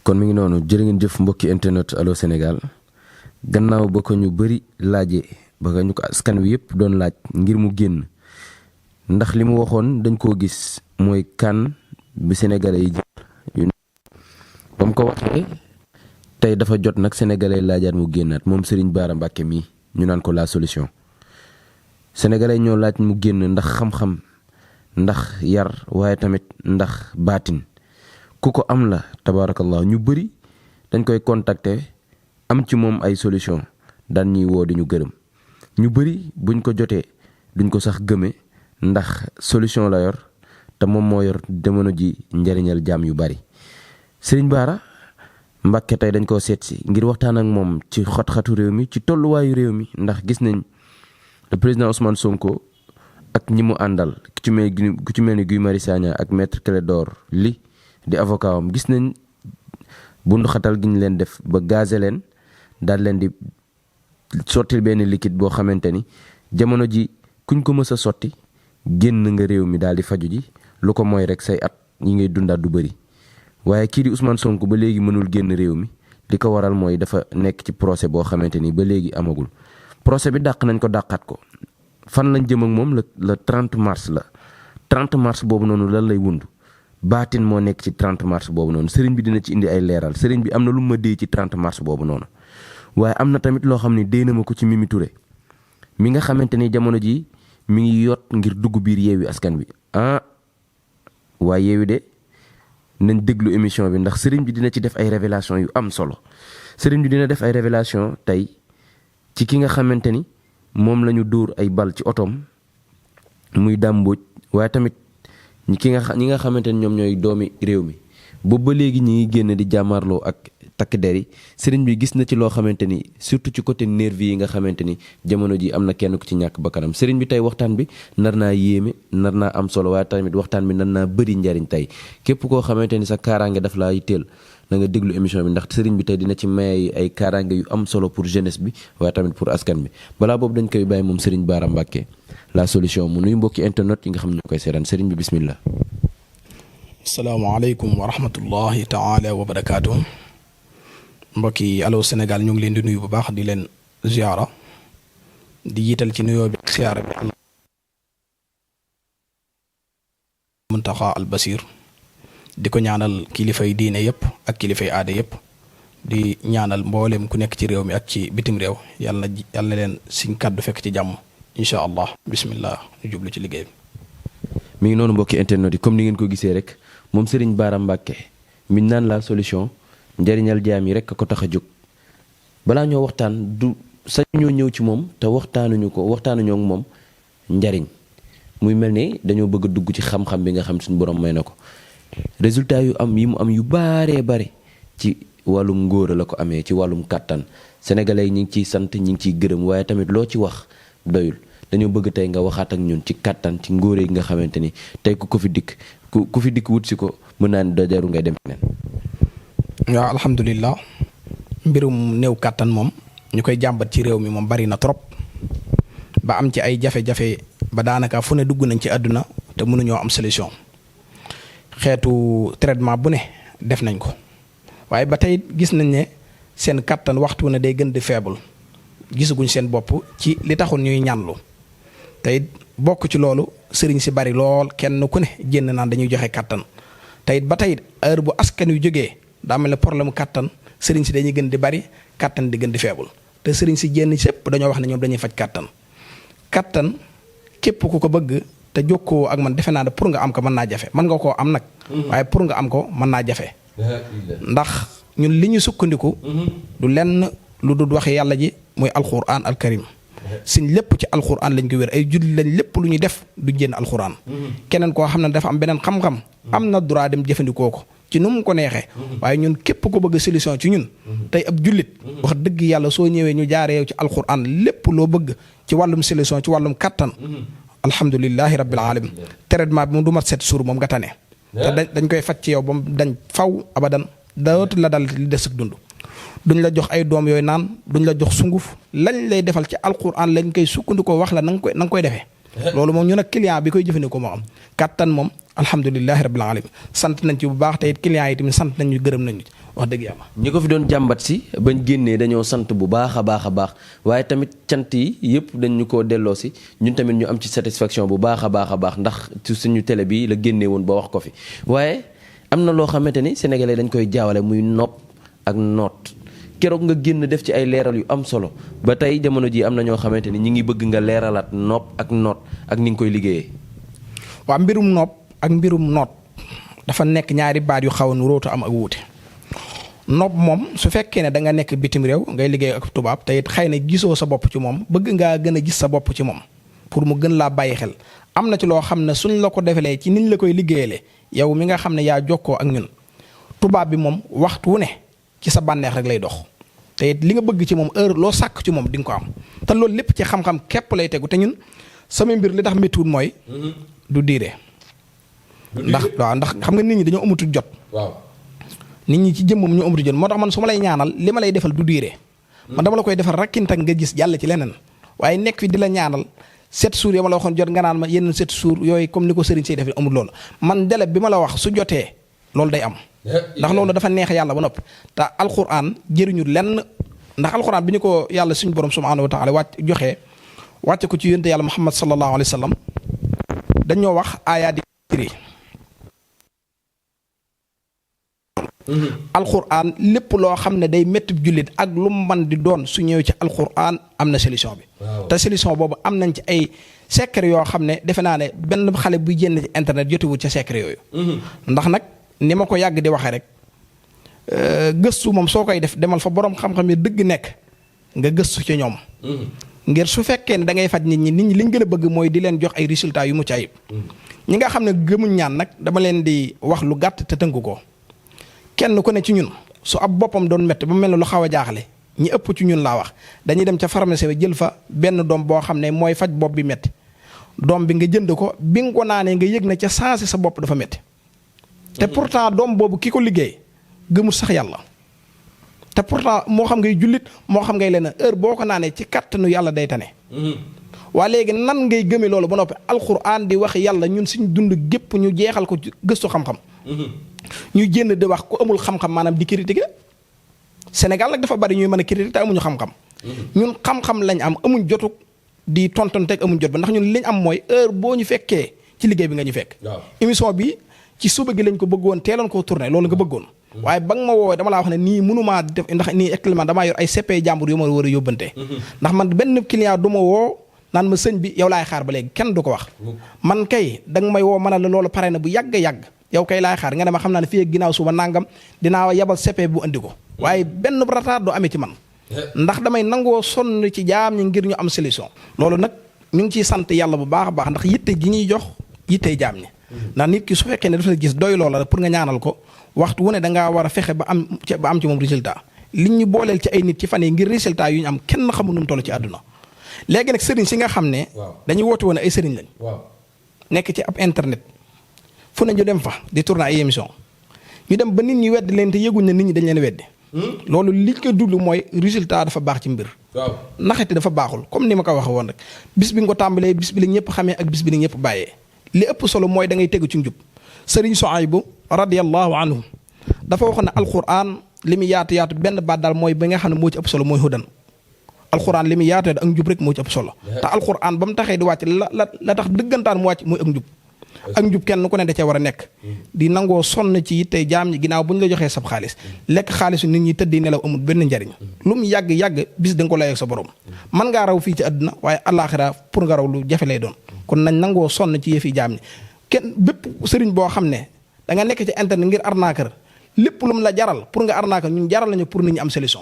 kon mi ngi noonu jërë ngeen jëf mbokki internet Allô Sénégal gannaaw ba ko ñu bëri laaje ba ñu ko askan wi yëpp doon laaj ngir mu génn ndax li mu waxoon dañ koo gis mooy CAN bi sénégalais yi jël ba mu ko waxee tey dafa jot nag sénégalais laajaat mu génnaat moom Serigne Bara Mbacké mii ñu naan ko la solution sénégalais ñoo laaj mu génn ndax xam-xam ndax yar waaye tamit ndax baatin ku ko am la tabaarakallah ñu bëri dañ koy contacter am ci moom ay solution daan ñuy woo di ñu gërëm ñu bëri buñ ko jotee duñ ko sax gëme ndax solution la yor te moom moo yor jamono ji njariñal jaam yu bari Serigne Bara Mbacké tey dañ koo seet si ngir waxtaan ak moom ci xat-xatu réew mi ci tolluwaayu réew mi ndax gis nañ le président Ousmane Sonko ak ñi mu àndal ku ci mel ni Guy Marius Sagna ak maître Clédor Ly di avocat am gis nañ bundu xatal gi ñu leen def ba gazé leen daal leen di sottil benn liquide boo xamante ni jamono ji kuñ ko mës a sotti génn nga réew mi daal di faju ji lu ko mooy rek say at yi ngay dundaat du bëri waaye kii di Ousmane Sonko ba léegi mënul génn réew mi li ko waral mooy dafa nekk ci procès boo xamante ni ba léegi amagul procès bi dàq nañ ko dàqaat ko fan lañ jëm ak moom le 30 mars la 30 mars boobu noonu lan lay wund baatin moo nekk ci 30 mars boobu noonu sëriñ bi dina ci indi ay leeral sëriñ bi am na lu ma dee ci 30 mars boobu noonu waaye am na tamit loo xam ne dee na ma ko ci Mimi Touré mi nga xamante ni jamono ji mi ngi yot ngir dugg biir Yewwi Askan Wi waaye Yewwi de nañ déglu émission bi ndax sëriñ bi dina ci def ay révélation yu am solo sëriñ bi dina def ay révélation tey ci ki nga xamante ni moom la ñu dóor ay bal ci otoom muy dàmbooj waaye tamit ñi nga xamante ni ñoom ñooy doomi réew mi boobu ba léegi ñi ngi génn di jàmmarloo ak takk der yi sëriñ bi gis na ci loo xamante ni surtout ci côté nervi yi nga xamante ni jamono ji am na kenn ku ci ñàkk bakkanam sëriñ bi tey waxtaan bi nar naa yéeme nar naa am solo waaye tamit waxtaan bi nar naa bëri njariñ tey képp koo xamante ni sa kaaraange daf laa yitteel na nga déglu émission bi ndax sëriñ bi tey dina ci may ay kaaraange yu am solo pour jeunesse bi waaye tamit pour askan bi balaa boobu dañ koy bàyyi moom Serigne Bara Mbacké la solution mu nuy mbokki internet yi nga xam ne ñoo koy seetaan sëriñ bi bismillah. asalaamaaleykum wa rahmatullahi taala wa barakaatu. mbokki Allô Sénégal ñu ngi leen di nuyu bu baax di leen ziara di yiital ci nuyoo bi ak ziara bi Muntaxa al Basir di ko ñaanal kilifay diine yëpp ak kilifay aada yëpp di ñaanal mboolem ku nekk ci réew mi ak ci bitim réew yàlla na leen suñ kàddu fekk ci jàmm incha allah bismillah ñu jublu ci liggéey bi. mi ngi noonu mbokki internet yi comme ni ngeen ko gisee rek moom Serigne Bara Mbacké mi naan la solution njariñal jaam yi rek a ko tax a jóg balaa ñoo waxtaan du sañ ñoo ñëw ci moom te waxtaanuñoo ak moom njariñ muy mel ni dañoo bëgg a dugg ci xam-xam bi nga xam suñu borom may na ko résultat yu mu am yu baaree bare ci wàllum ngóora la ko amee ci wàllum kàttan sénégalais yi ñi ngi ciy sant ñi ngi ciy gërëm waaye tamit loo ci wax doyul dañoo bëgg tey nga waxaat ak ñun ci kàttan ci ngóore yi nga xamante ni tey ku fi dikk wut si ko mën naa ne dajaru ngay dem feneen. waaw alhamdulilah mbirum néew kàttan moom ñu koy jàmbat ci réew mi moom bari na trop ba am ci ay jafe-jafe ba daanaka fu ne dugg nañ ci àdduna te mënuñoo am solution xeetu traitement bu ne def nañ ko waaye ba tey gis nañ ne seen kàttan waxtu ne day gën di faible gisaguñ seen bopp ci li taxul ñuy ñaanlu tey bokk ci loolu sëriñ si bari lool kenn ku ne jénn naan dañuy joxe kàttan tey ba tey heure bu askan yu jógee daa mel ne problème kàttan sëriñ si dañuy gën di bari kàttan di gën di faible te sëriñ si jénn sépp dañoo wax ne ñoom dañuy faj kàttan képp ku ko bëgg te jokkoo ak man defe naa ne pour nga am ko mën naa jafe mën nga koo am nag waaye pour nga am ko mën naa jafe ndax ñun li ñu sukkandiku du lenn lu dul waxe yàlla ji muy alquran al karim suñ lépp ci alquran lañ ko wér ay julli lañ lépp lu ñuy def du génn alquran keneen koo xam ne dafa am beneen xam-xam am na droit dem jëfandikoo ko ci nu mu ko neexee waaye ñun képp ko bëgg solution ci ñun tey ab jullit wax dëgg yàlla soo ñëwee ñu jaaree yow ci alquran lépp loo bëgg ci wàllum solution ci wàllum kattan alhamdulilahi rabbil alamin traitement bi moom du mat 7 jours moom nga tane te dañ koy faj ci yow ba mu dañ faw abadan dootu la dal li des ak dund duñ la jox ay doom yooyu naan duñ la jox sunguf lañ lay defal ci alquran lañ koy sukkandikoo wax la na nga koy defee loolu moom ñu nag client bi koy jëfandikoo moo am kattan moom alhamdulilahi rabbil alamin sant nañ ci bu baax te it client yi tamit sant nañ ñu gërëm nañu wax dëgg yàlla. ñi ko fi doon jàmbat si bañ génnee dañoo sant bu baax a baax waaye tamit cant yi yëpp dañ ñu koo delloo si ñun tamit ñu am ci satisfaction bu baax a baax ndax ci suñu télé bi la génnee woon ba wax ko fi waaye am na loo xamante ni sénégalais dañ koy jaawale muy nopp ak noot keroog nga génn def ci ay leeral yu am solo ba tey jamono ji am na ñoo xamante ni ñi ngi bëgg nga leeralaat nopp ak noot ak ni nga koy liggéeyee. waaw mbirum nopp ak mbirum noot dafa nekk ñaari baat yu xaw a nuróotu am ak wuute. nopp moom su fekkee ne da nga nekk bitim réew ngay liggéey ak tubaab te it xëy na gisoo sa bopp ci moom bëgg ngaa gën a gis sa bopp ci moom pour mu gën laa bàyyi xel am na ci loo xam ne suñ la ko defalee ci niñ la koy liggéeyale yow mi nga xam ne yaa jokkoo ak ñun tubaab bi moom waxtu wu ne ci sa bànneex rek lay dox te it li nga bëgg ci moom heure loo sàkk ci moom di nga ko am te loolu lépp ci xam-xam képp lay tegu te ñun sama mbir li tax méttiwul mooy du diire. ndax xam nga nit ñi dañoo amatul jot. waaw nit ñi ci jëmmam ñu amatul jot moo tax man su ma lay ñaanal li ma lay defal du diire. man dama la koy defal rakkintak nga gis jàll ci leneen waaye nekk fi di la ñaanal 7 jours yi ma la waxoon jot nga naan ma yeneen 7 jours yooyu comme ni ko sëriñ say defee amul loolu man délai bi ma la wax su jotee loolu day am. ndax loolu dafa neex yàlla ba noppi te alxuraan jëriñu lenn ndax alxuraan bi ñu ko yàlla suñu borom subhaanahu wa taala wàcce ko ci yonent yàlla Muhammad sallallahu alayhi wa sallam dañoo wax aayaa di firi alxuraan lépp loo xam ne day métti jullit ak lu man di doon su ñëwee ci alxuraan am na solution bi. te solution boobu am nañ ci ay secret yoo xam ne defe naa ne benn xale buy génn ci internet jotewul ca secret yooyu. ndax nag ni ma ko yàgg di waxee rek gëstu moom soo koy def demal fa borom xam-xam yi dëgg nekk nga gëstu ci ñoom. ngir su fekkee ne da ngay faj nit ñi li ñu gën a bëgg mooy di leen jox ay résultats yu mucc ayib. ñi nga xam ne gëmuñ ñaan nag dama leen di wax lu gàtt te tënk ko. kenn ku ne ci ñun su ab boppam doon métti ba mel ne lu xaw a jaaxle ñi ëpp ci ñun laa wax dañuy dem ca pharmacie bi jël fa benn doom boo xam ne mooy faj bopp bi métti doom bi nga jënd ko bi nga ko naanee nga yëg na ca sensé sa bopp dafa métti. te pourtant doom boobu ki ko liggéey gëmul sax yàlla. te pourtant moo xam ngay jullit moo xam ngay leneen heure boo ko naanee ci kattanu yàlla day tane. waa léegi nan ngay gëmee loolu ba noppi alxuraan di wax yàlla ñun suñ dund gépp ñu jeexal ko ci gëstu xam-xam. ñu jénn di wax ku amul xam-xam maanaam di critiquer Sénégal nag dafa bari ñuy mën a critiquer te amuñu xam-xam. ñun xam-xam lañ am amuñ jotuk di tontonteeg amuñ jot ba ndax ñun liñ am mooy heure boo ñu fekkee ci liggéey bi nga ñu fekk. émission bi ci suba gi lañ ko bëggoon teeloon koo tourné loolu nga bëggoon. waaye ba nga ma woowee dama laa wax ne nii mënumaa def ndax nii actuellement damaa yor ay CP jàmbur yu ma war a yóbbante. ndax man benn client du ma woo naan ma sëñ bi yow laay xaar ba léegi kenn du ko wax. man kay danga may woo mën a la loolu pare na bu yàgg yow kay laay xaar nga ne ma xam naa ne fii ak ginnaaw suba nangam dinaa yabal CP bu andi ko waaye benn retard doo amee ci man ndax damay nangoo sonn ci jaam ñi ngir ñu am solution. loolu nag ñu ngi ciy sant yàlla bu baax a baax ndax yitte gi ñuy jox yittey jaam ñi ndax nit ki su fekkee ne dafa la gis doy loola rek pour nga ñaanal ko waxtu wu ne dangaa war a fexe ba am ci moom résultat li ñu booleel ci ay nit ci fan yi ngir résultat yu ñu am kenn xamul nu mu toll ci àdduna. léegi nag sëriñ si nga xam ne dañuy woote woon ay sëriñ lañ nekk ci ab internet fu ne ñu dem fa di tourner ay émission ñu dem ba nit ñi wedd leen te yëguñ ne nit ñi dañ leen weddi loolu li ko dublu mooy résultat dafa baax ci mbir naxete dafa baaxul comme ni ma ko waxee woon rek bis bi nga ko tàmbalee bis bi la ñëpp xamee ak bis bi la ñëpp bàyyee li ëpp solo mooy da ngay tegu ci njub sëriñ Suaybu radiyallahu anhu dafa waxoon ne alquran li mu yaatu benn baat daal mooy ba nga xam ne moo ci ëpp solo mooy hudan alquran li mu yaatu ak njub rek moo ci ëpp solo te alquran ba mu taxee di wàcc la tax dëggantaan mu wàcc mooy ak njub ak njub kenn ku ne da cee war a nekk di nangoo sonn ci yitte jaam ñi ginnaaw bu ñu la joxee sab xaalis lekk xaalisu nit ñi tëddi nelaw amul benn njariñ lu mu yàgg bis da nga ko lay ak sa borom man ngaa raw fii ci àdduna waaye àllaaxira pour nga raw lu jafe lay doon kon nañ nangoo sonn ci yëfi jaam ñi kenn bépp sëriñ boo xam ne da nga nekk ci internet ngir arnaqueur lépp lu mu la jaral pour nga arnaqueur ñun jaral nañu pour nit ñi am solution.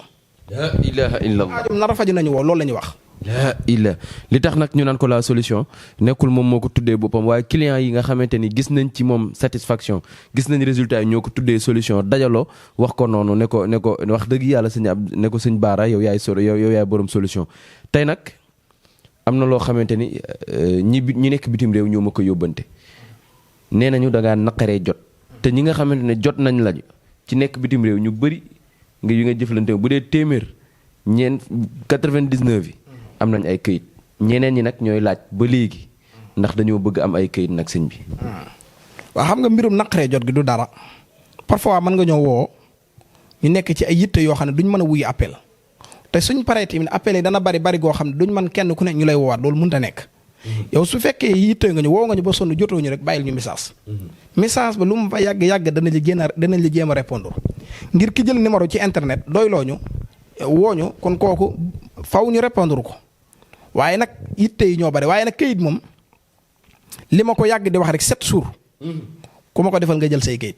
la ilaha illallah aajum nar a faju nañu woo loolu la ñuy wax. la illa li tax nag ñu naan ko la solution nekkul moom moo ko tuddee boppam waaye client yi nga xamante ni gis nañ ci moom satisfaction gis nañ résultat yi ñoo ko tuddee solution dajaloo wax ko noonu ne ko wax dëgg yàlla sëñ ab ne ko sëñ Baara yow yaay borom solution. tey nag am na loo xamante ni ñi nekk bitim réew ñoo ma ko yóbbante nee nañu da ngaa naqaree jot te ñi nga xamante ne jot nañ la ci nekk bitim réew ñu bëri nga yu nga jëflante bu dee téeméer 99 yi. am nañ ay këyit ñeneen ñi nag ñooy laaj ba léegi ndax dañoo bëgg am ay këyit nag sëñ bi. waaw xam nga mbirum naqaree jot gi du dara parfois mën nga ñoo woo ñu nekk ci ay yitte yoo xam ne duñ mën a wuyu appel te suñ paree tamit appel yi dana bari goo xam ne duñ mën kenn ku ne ñu lay woowaat loolu mënut a nekk. yow su fekkee yitte nga ñu woo nga ñu ba sonn jotoo ñu rek bàyyil ñu message. message ba lu mu fa yàgg danañ la jéem a répondre ngir ki jël numéro ci internet doyloo ñu woo ñu kon kooku faw ñu répondre ko waaye nag yitte yi ñoo bari waaye nag kayit moom li ma ko yàgg di wax rek 7 jours. ku ma ko defal nga jël say kayit.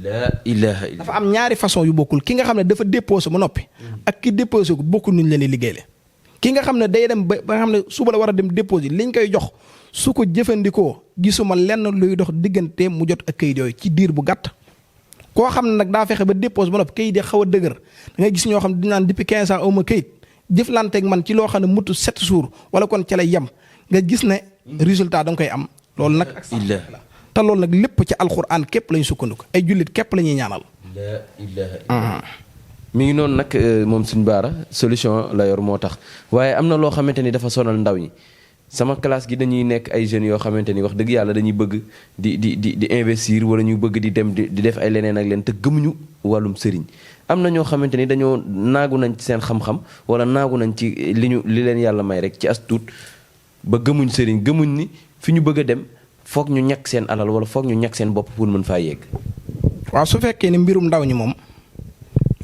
la ilaha illa dafa am ñaari façon yu bokkul ki nga xam ne dafa déposé ba noppi. ak ki déposé ko bokkul nuñ leen di liggéeyale. ki nga xam ne day dem ba nga xam ne suba la war a dem déposé liñ koy jox su ko jëfandikoo gisuma lenn luy dox diggante mu jot ak kayit yooyu ci diir bu gàtt. koo xam ne nag daa fexe ba déposé ba noppi kayit yi xaw a dëgër da ngay gis ñoo xam ne dinaan depuis 15 ans awma kayit jëflanteeg man ci loo xam ne mutu 7 jours wala kon ca lay yem nga gis ne résultat da nga koy am. loolu nag ak te loolu nag lépp ci alxuraan képp lañu sukkandiku ay jullit képp la ñuy ñaanal. la ilaha mi ngi noonu nag moom suñ baara solution la yor moo tax waaye am na loo xamante ni dafa sonal ndaw ñi sama classe gi dañuy nekk ay jeunes yoo xamante ni wax dëgg yàlla dañuy bëgg di investir wala ñu bëgg di dem di def ay leneen ak leen te gëmuñu wàllum sëriñ am na ñoo xamante ni dañoo naagu nañ ci seen xam-xam wala naagu nañ ci li leen yàlla may rek ci as tuut ba gëmuñ sëriñ gëmuñ ni fi ñu bëgg a dem foog ñu ñàkk seen alal wala foog ñu ñàkk seen bopp pour mën faa yegg. waaw su fekkee ni mbirum ndaw ñi moom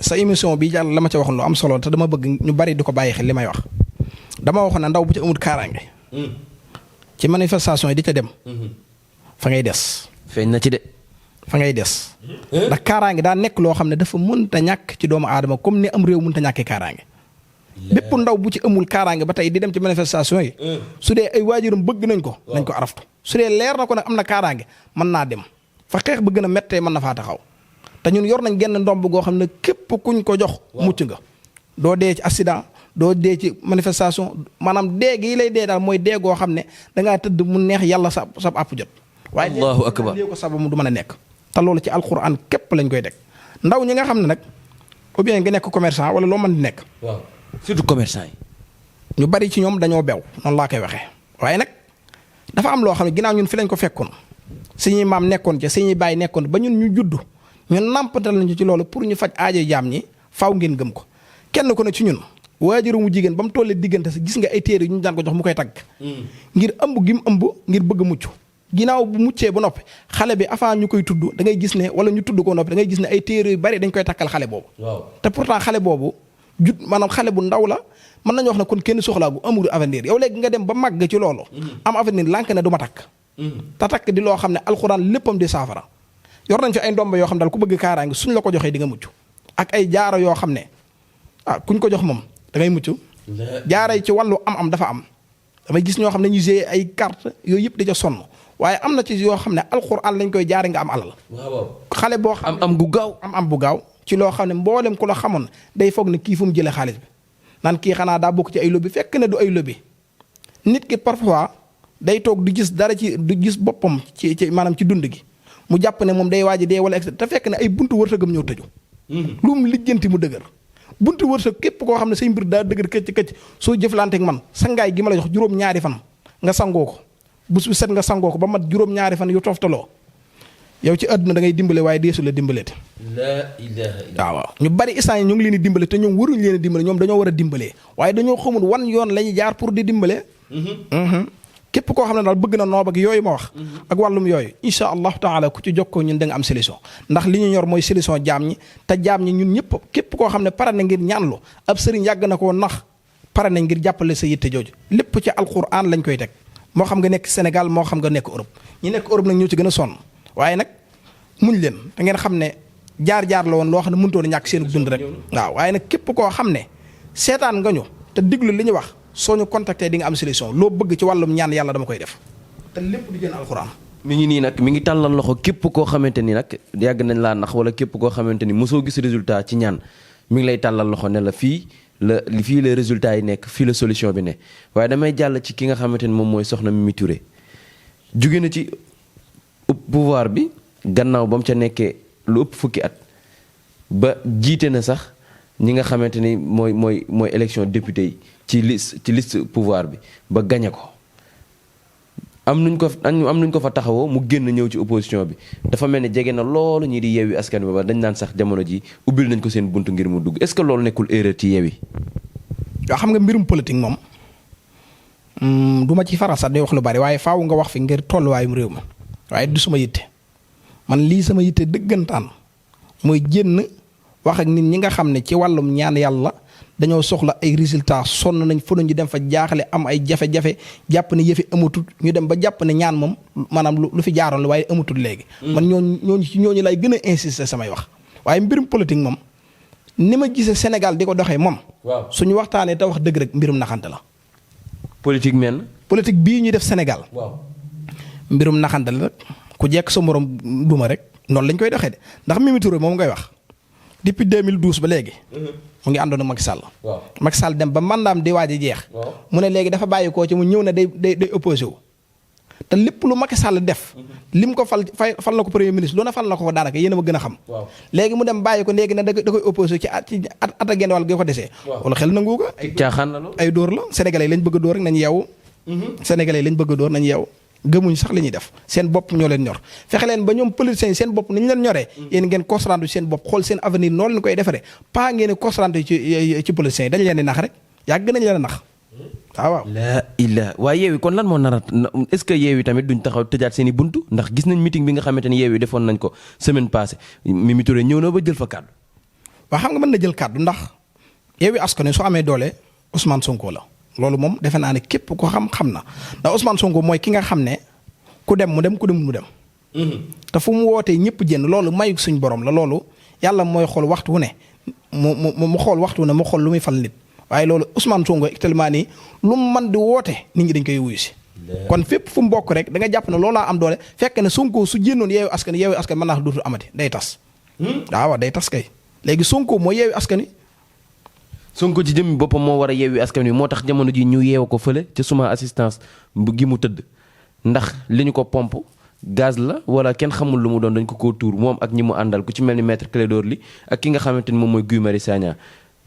sa émission bi jàll la ma ca waxoon lu am solo te dama bëgg ñu bari di ko bàyyi xel li may wax dama waxoon ne ndaw bu ci amul kaaraange. ci manifestation yi di ca dem. fa ngay des. feeñ na ci de. fa ngay des. ndax kaaraange daa nekk loo xam ne dafa mënta ñàkk ci doomu aadama comme ni am réew mënta ñàkkee kaaraange. bépp ndaw bu ci amul kaaraange ba tey di dem ci manifestation yi. su dee ay waajuram bëgg nañ ko. nañ ko araftu su dee leer na ko nag am na kaaraange mën naa dem fa xeex ba gën a méttee mën na faa taxaw te ñun yor nañ genn ndomb goo xam ne képp kuñ ko jox. mucc nga doo dee ci accident. doo dee ci manifestation maanaam dee gi lay dee daal mooy dee goo xam ne dangaa tëdd mu neex yàlla sa àpp jot. waaye allahu akbar lii ko sabab mu du mën a nekk. te loolu ci alquran képp lañ koy teg ndaw ñi nga xam ne nag ou bien nga nekk commerçant wala loo mën di nekk. waaw surtout commerçant yi. ñu bari ci ñoom dañoo bew noonu laa koy waxee waaye nag dafa am loo xam ne ginnaaw ñun fi lañ ko fekkoon suñuy maam nekkoon ca suñuy baay nekkoon ba ñun ñu judd ñun nàmpatal nañu ci loolu pour ñu faj aajo jaam ñi faaw ngeen gëm ko kenn ko ne ci ñun. waajuru mu jigéen ba mu tollee diggante sa gis nga ay téere yu ñu daan ko jox mu koy tagg. ngir ëmb gi mu ëmb ngir bëgg a mucc. ginnaaw bu muccee ba noppi xale bi avant ñu koy tudd da ngay gis ne wala ñu tudd ko noppi da ngay gis ne ay téere yu bari dañ koy takkal xale boobu. waaw te pourtant xale boobu maanaam xale bu ndaw la mën nañu wax ne kon kenn soxlaa gu amul avenir yow léegi nga dem ba màgg ci loolu. am avenir lànk ne du ma takk. te takk di loo xam ne alxuraan léppam di saafara yor nañ fi ay ndomba yoo xam daal ku bëgg kaaraange suñ la ko joxee di nga mucc ak ay jaaro yoo xam ne kuñ ko jox moom da ngay mucc jaaray ci wàllu am dafa am damay gis ñoo xam ne ñu jouer ay carte yooyu yëpp da ca sonn waaye am na ci yoo xam ne alxuraan lañ koy jaare nga am alal. waaw xale boo xam am gu gaaw am bu gaaw ci loo xam ne mboolem ku la xamoon day foog ne kii fu mu jëlee xaalis bi naan kii xanaa daa bokk ci ay lobby fekk ne du ay lobby nit ki parfois day toog du gis dara ci du gis boppam ci maanaam ci dund gi mu jàpp ne moom day waaj dee wala te fekk ne ay buntu wërsëgam ñëw tëju. lu mu lijjanti mu dëgër. buntu wërsëg képp koo xam ne say mbir daa dëgër këcc soo jëflanteek man sangaay gi ma la jox juróom-ñaari fan nga sangoo ko bés bu set nga sangoo ko ba mat juróom-ñaari fan yu toftaloo yow ci àdduna da ngay dimbale waaye deesu la dimbaleete. la ilaha illa waaw ñu bari instant yi ñu ngi leen di dimbale te ñoom waruñu leen a dimbale ñoom dañoo war a dimbalee waaye dañoo xamul wan yoon la ñuy jaar pour di dimbale. képp koo xam ne daal bëgg na noob ak yooyu ma wax. ak wàllum yooyu incha allahu taala ku ci jokkoo ñun da nga am solution ndax li ñu ñor mooy solution jaam ñi te jaam ñi ñun ñëpp képp koo xam ne pare na ngir ñaanlu ab sëriñ yàgg na koo nax pare na ngir jàppale sa yitte jooju lépp ci alquran lañ koy teg moo xam nga nekk Sénégal moo xam nga nekk Europe ñi nekk Europe nag ñoo ci gën a sonn waaye nag muñ leen da ngeen xam ne jaar-jaar la woon loo xam ne mënutoon a ñàkk seen dund rek waaw waaye nag képp koo xam ne seetaan nga ñu te diglu li ñu wax soo ñu contacté di nga am solution loo bëgg ci wàllum ñaan yàlla dama koy def te lépp di gën alxuraan. mi ngi nii nag mi ngi tàllal loxo képp koo xamante ni nag yàgg nañ laa nax wala képp koo xamante ni mosoo gis résultat ci ñaan mi ngi lay tàllal loxo ne la fii la résultat yi nekk fii la solution bi ne waaye damay jàll ci ki nga xamante ni moom mooy soxna Mimi Touré jóge na ci pouvoir bi gannaaw ba mu ca nekkee lu ëpp fukki at ba jiite na sax ñi nga xamante ni mooy élection député yi ci liste pouvoir bi ba gañe ko am nuñ ko fa taxawoo mu génn ñëw ci opposition bi dafa mel ni jege na loolu ñii di Yewwi Askan Wi ba dañ naan sax jamono ji ubbil nañ ko seen buntu ngir mu dugg est-ce que loolu nekkul erreur ci Yewwi. yoo xam nga mbirum politique moom du ma ci faral sax day wax lu bari waaye faaw nga wax fi ngir tolluwaayum réew ma waaye du sama yitte man lii sama yitte dëggantaan mooy génn wax ak nit ñi nga xam ne ci wàllum ñaan yàlla dañoo soxla ay résultats sonn nañ fu ñu dem fa jaaxle am ay jafe-jafe jàpp ne yëfi amatul ñu dem ba jàpp ne ñaan moom maanaam lu fi jaaroon la waaye amatul léegi. man ñooñu lay gën a insister samay wax waaye mbirum politique moom ni ma gisee Sénégal di ko doxee moom. waaw suñu waxtaanee te wax dëgg rek mbirum naxante la. politique men. politique bii ñuy def Sénégal. waaw mbirum naxante la ku jekk sa morom duma rek noonu lañ koy doxee de ndax Mimi Touré moom ngay wax depuis 2012 ba léegi. mu ngi àndoon ak Macky Sall. waaw Macky Sall dem ba mandaam di waaj a jeex. mu ne léegi dafa bàyyi koo ci mu ñëw ne day opposé wu. te lépp lu Macky Sall def. lim ko fal na ko premier ministre loolu na fal na ko daanaka yéen a ma gën a xam. léegi mu dem bàyyi ko léegi ne da koy opposé ci at ak genn wàll gi ko desee. wala xel nangu ko. caaxaan la loolu ay dóor la sénégalais lañ bëgg a dóor rek nañ yeewu. sénégalais lañ bëgg a dóor nañ yeewu. gëmuñ sax li ñuy def seen bopp ñoo leen ñor fexe leen ba ñoom politiciens yi seen bopp ni ñu leen ñoree. yéen ngeen concentré seen bopp xool seen avenir noonu leen koy defaree pas ngeen concentré ci politiciens yi dañ leen di nax rek yàgg nañ leen a nax waaw. la illa waaye Yewwi kon lan moo nar a est-ce que Yewwi tamit duñ taxaw tëjaat seen i buntu ndax gis nañ meeting bi nga xamante ni Yewwi defoon nañ ko semaine passée Mimi Touré ñëw na ba jël fa kàddu. waaw xam nga mën na jël kàddu ndax Yewwi Askan Wi soo amee doole Ousmane Sonko la loolu moom defe naa ne képp ko xam na ndax Ousmane Sonko mooy ki nga xam ne ku dem mu dem ku dem mu dem. te fu mu wootee ñëpp jënd loolu mayu suñ borom la loolu yàlla mooy xool waxtu wu ne mu xool waxtu wu ne mu xool lu muy fal nit waaye loolu Ousmane Sonko actuellement nii lu mu mën di woote nit ñi dañ koy wuyu si. kon fépp fu mu bokk rek da nga jàpp ne loolaa am doole fekk ne Sonko su génnoon Yewwi Askan mën naa dootul amati day tas. waaw day tas kay léegi Sonko mooy Yewwi Askan Wi. Sonko ci jëmmi boppam moo war a Yewwi Askan Wi moo tax jamono ji ñu yeew ko fële ca suma assistance gi mu tëdd ndax li ñu ko pompe gaz la wala kenn xamul lu mu doon dañ ko koo tuur moom ak ñi mu àndal ku ci mel ni maître Clédor Ly ak ki nga xamante ni moom mooy Guy Marius Sagna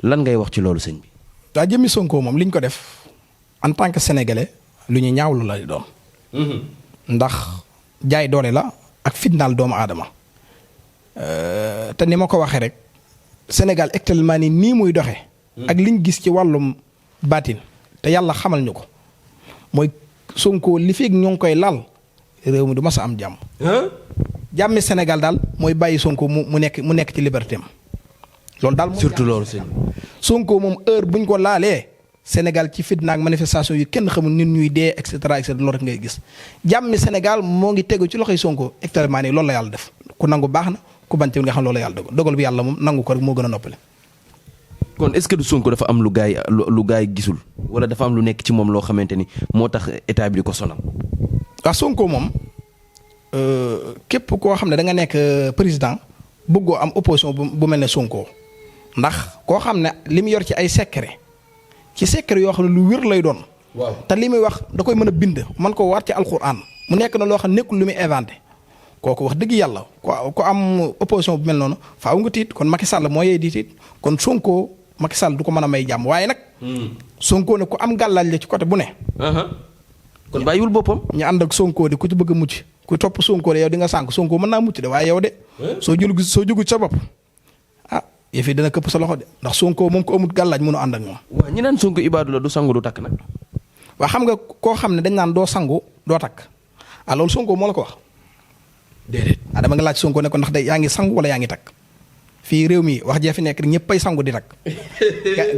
lan ngay wax ci loolu sëñ bi. daa jëmmi Sonko moom li ñu ko def en tant que sénégalais lu ñu ñaawlu la doon. ndax jaay doole la ak fitnaal doomu aadama te ni ma ko waxee rek Sénégal actuellement nii muy doxee. ak liñ gis ci wàllum baatin te yàlla xamal ñu ko mooy Sonko li fi ñoo ngi koy lal réew mi du mas a am jàmm. jàmmi Sénégal daal mooy bàyyi Sonko mu nekk ci liberté am loolu daal. surtout loolu sëñ Sonko moom heure buñ ko laalee Sénégal ci fitna ak manifestation yi kenn xamul nit ñuy dee et cetera loolu rek ngay gis jàmmi Sénégal moo ngi tegu ci loxoy Sonko actuellement nii loolu la yàlla def ku nangu baax na ku bañ nga xam loolu la yàlla dogal bi yàlla moom nangu ko rek moo gën a noppale. kon est-ce que du Sonko dafa am lu gaay gisul wala dafa am lu nekk ci moom loo xamante ni moo tax état bi di ko sonal. waaw Sonko moom képp koo xam ne da nga nekk président bëggoo am opposition bu mel ne Sonko ndax koo xam ne li mu yor ci ay secret yoo xam ne lu wér lay doon. waaw te li muy wax da koy mën a bind man ko war ci alxuraan mu nekk na loo xam ne nekkul lu muy inventé kooku wax dëgg yàlla ko am opposition bu mel noonu faaw nga tiit kon Macky Sall moo yee di tiit kon Sonko. Macky Sall du ko mën a may jàmm waaye nag. Sonko ne ku am gàllaaj la ci côté bu ne. kon bàyyiwul boppam. ñu ànd ak Sonko de ku ci bëgg a mucc ku topp Sonko de yow di nga sànq Sonko mën naa mucc de waaye yow de. soo jugu sa bopp ah yëf yi dana këpp sa loxo de ndax Sonko moom ko amut gàllaaj mënu ànd ak moom. waaw ñi naan Sonko ibaadu la du sangu du takk nag. waa xam nga koo xam ne dañ naan doo sangu doo takk ah loolu Sonko moo la ko wax. déedéet ah dama nga laaj Sonko ne ko ndax yaa ngi sangu wala yaa ngi takk. fii réew mi wax jee fi nekk rek ñëpp ay sangu di takk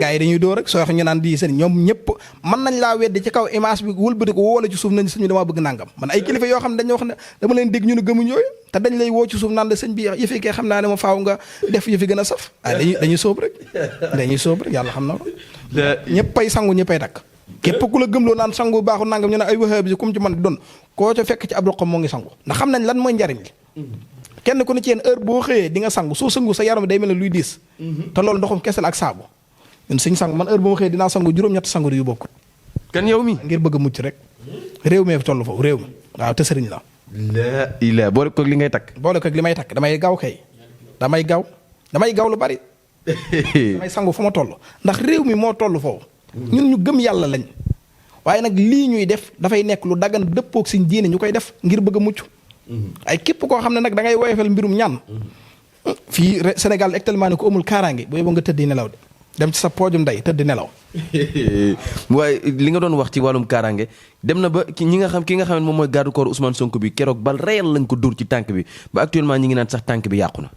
gaa yi dañuy dóor rek soo wax ñu naan di sëriñ ñoom ñëpp mën nañ laa weddi ci kaw image bi wëlbati ko woo la ci suuf nañ sëñ bi damaa bëgg nangam man ay kilifa yoo xam ne dañoo wax ne dama leen dégg ñu ne gëmuñ yooyu te dañ lay woo ci suuf naan la sëñ bi yëfi kee xam naa ne ma faaw nga def yëfi gën a saf dañuy sóob rek yàlla xam na ko ñëpp ay sangu ñëpp ay takk képp ku la gëmloo naan sangu baaxul nangam ñu ne ay waxee bi comme ci man di doon koo ca fekk ci ab roqam moo ngi sangu ndax xam nañ lan mooy njariñ li kenn ku ne ci yéen heure boo xëyee di nga sangu soo sangu sa yaram day mel ne luy diis te loolu ndoxum kese la ak saabu ñun suñ sangu man heure boo xëyee dinaa sangu juróom-ñett sangu yu bokkut kan yow mi ngir bëgg a mucc rek réew mi toll foofu réew mi waaw te sëriñ la ila boole ko li ngay takk boole ko li may takk damay gaaw kay damay gaaw lu bari damay sangu fu ma toll ndax réew mi moo toll foofu ñun ñu gëm yàlla lañ waaye nag lii ñuy def dafay nekk lu dagan dëppoog suñ diine ñu koy def ngir bëgg a mucc. ay képp koo xam ne nag da ngay woyofal mbirum ñaan. fii Sénégal actuellement ne ko amul kaaraange booy ba nga tëdd nelaw de dem ci sa poojum ndey tëdd nelaw. waaye li nga doon wax ci wàllum kaaraange dem na ba ki nga xam ne moom mooy garde corps Ousmane Sonko bi keroog bal réel lañ ko dóor ci tànk bi ba actuellement ñi ngi naan sax tànk bi yàqu na.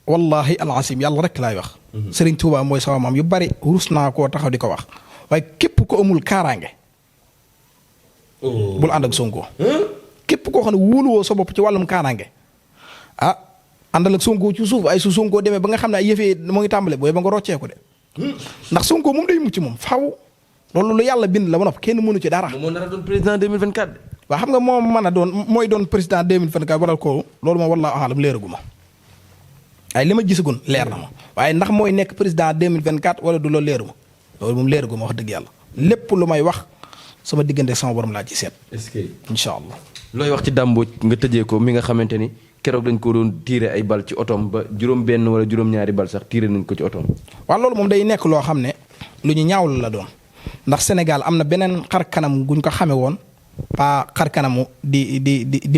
wallahi alasim yàlla rek laay wax. Serigne Touba mooy sama maam yu bari rus naa koo taxaw di ko wax waaye képp ko amul kaaraange. bul ànd ak Sonko. képp koo xam ne wóoluwoo sa bopp ci wàllum kaaraange àndal ak Sonko ci suuf ay su Sonko demee ba nga xam ne ay yëfee moo ngi tàmbale booy ba nga rocceeku de. ndax Sonko moom day mucc moom faaw loolu lu yàlla bind la ba noppi kenn mënu ci dara. moom moo nar a doon président 2024. waaw xam nga moom mën a doon mooy doon président 2024 waral ko loolu moom wallaahu a'lam leeragu ma waaye li ma gisagun leer na ma waaye ndax mooy nekk président 2024 wala du loolu leeru ma loolu moom leeragu ma wax dëgg yàlla lépp lu may wax sama diggante sama borom laa ci seet. est-ce que incha allah. looy wax ci Dame nga tëjee ko mi nga xamante ni keroog dañ ko doon tiire ay bal ci otoom ba juróom-benn wala juróom-ñaari bal sax tiire nañ ko ci otoom. waaw loolu moom day nekk loo xam ne lu ñu ñaawlu la doon ndax Sénégal am na beneen xar kanam guñ ko xamee woon pas xar kanamu di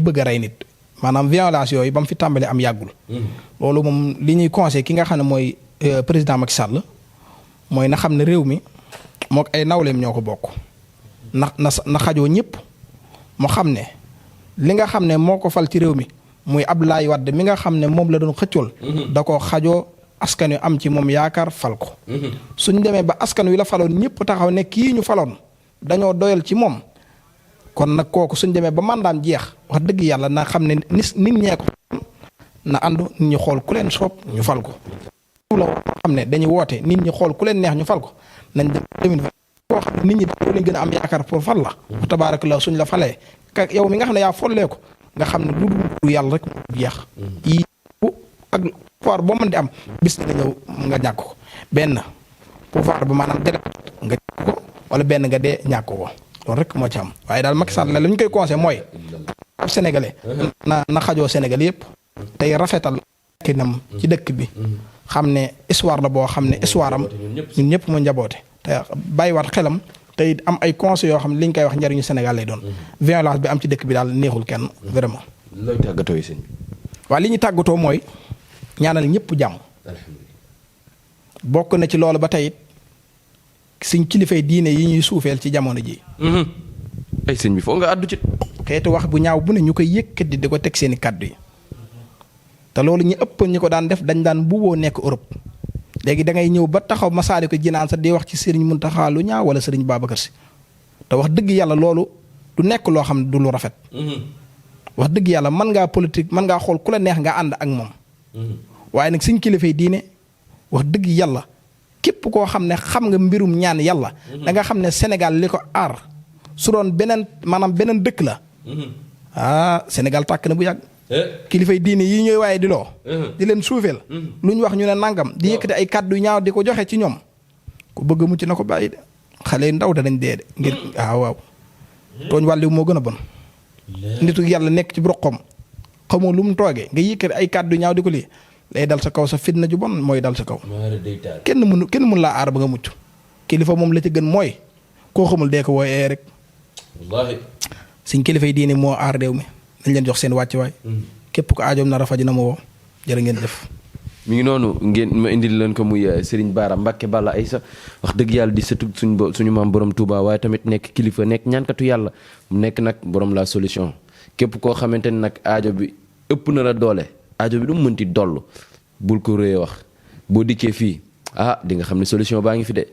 bëgg a rey nit maanaam violence yooyu ba mu fi tàmbalee am yàggul. loolu moom li ñuy conseillé ki nga xam ne mooy président Macky Sall mooy na xam ne réew mi mook ay nawleem ñoo ko bokk na xajoo ñëpp mu xam ne li nga xam ne moo ko fal ci réew mi. muy Abdoulaye Wade mi nga xam ne moom la doon xëccool. da ko xajoo askan wi am ci moom yaakaar fal ko. suñ demee ba askan wi la faloon ñëpp taxaw ne kii ñu faloon dañoo doyal ci moom kon nag kooku suñ demee ba mandaam jeex wax dëgg yàlla na xam ne nit ñee ko na àndu nit ñi xool ku leen soob ñu fal ko. la xam ne dañuy woote nit ñi xool ku leen neex ñu fal ko nañ dem 2020 koo xam ne nit ñi dañoo leen gën a am yaakaar pour fal la. tabaarakallah suñ la falee yow mi nga xam ne yaa follee ko. nga xam ne lu dul yàlla rek mu jeex. yii ak pouvoir boo mën di am bis dina ñëw nga ñàkk ko benn pouvoir bu maanaam deret nga ñàkk ko wala benn nga dee ñàkk ko loolu rek moo ci am waaye daal Macky Sall la li ñu koy conseillé mooy ab sénégalais. na xajoo Sénégal yëpp. tey rafetal kinam ci dëkk bi. xam ne histoire la boo xam ne histoire am ñun ñëpp mu njaboote te bàyyiwaat xelam. tey am ay conseils yoo xam ne li ñu koy wax njariñu Sénégal lay doon. violence bi am ci dëkk bi daal neexul kenn vraiment. looy tàggatoo yi sëñ bi. waaw li ñu tàggatoo mooy ñaanal ñëpp jàmm. bokk na ci loolu ba tey suñ kilifay diine yi ñuy suufeel ci jamono ji. ay sëñ bi foo nga àddu ci. xeetu wax bu ñaaw bu ne ñu koy yëkkati di ko teg seen i kàddu yi te loolu ñu ëpp ñu ko daan def dañ daan buuboo nekk Europe. léegi da ngay ñëw ba taxaw Masaalikul Jinaan sax di wax ci Serigne Mountakha lu ñaaw wala Serigne Babacar Sy te wax dëgg yàlla loolu du nekk loo xam ne du lu rafet. wax dëgg yàlla mën ngaa politique mën ngaa xool ku la neex nga ànd ak moom. waaye nag suñ kilifay diine wax dëgg yàlla képp koo xam ne xam nga mbirum ñaan yàlla. da nga xam ne Sénégal li ko aar su doon beneen maanaam beneen dëkk la. Sénégal tàkk na bu yàgg. kilifay diine yi ñooy waaye di loo di leen suufeel lu ñu wax ñu ne nangam di yëkkati ay kàddu ñaaw di ko joxe ci ñoom ku bëgg mucc na ko bàyyi de xale yu ndaw danañ dee de ngir waaw tooñ wàlliwu moo gën a bon nitu yàlla nekk ci broqom xamoo lu mu toogee nga yëkkati ay kàddu ñaaw di ko lii lay dal sa kaw sa fitna ju bon mooy dal sa kaw kenn mun laa aar ba nga mucc kilifa moom la ci gën mooy koo xamul dee ko wooyee rek wallaahi suñ kilifay diine moo aar réew mi dañ leen jox seen wàccuwaay. képp ko aajoom nar a faj na ma woo jërë ngeen def. mi ngi noonu ngeen ma indil leen ko muy Serigne Bara Mbacké Balla Aïssa wax dëgg yàlla di sëtu suñu maam borom Touba waaye tamit nekk kilifa nekk ñaankatu yàlla mu nekk nag borom la solution képp koo xamante ni nag aajo bi ëpp na la doole aajo bi du mu mënti doll bul ko rëy wax boo dikkee fii di nga xam ne solution baa ngi fi de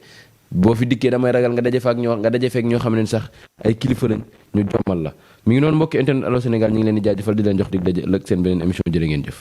boo fi dikkee damay ragal nga daje fa ak ñoo xam ne sax ay kilifa lañ ñu jommal la mi ngi noonu mbokki internet Allô Sénégal ñu ngi leen di jaajëfal di leen jox dig daje ëllëg seen beneen émission jërë ngeen jëf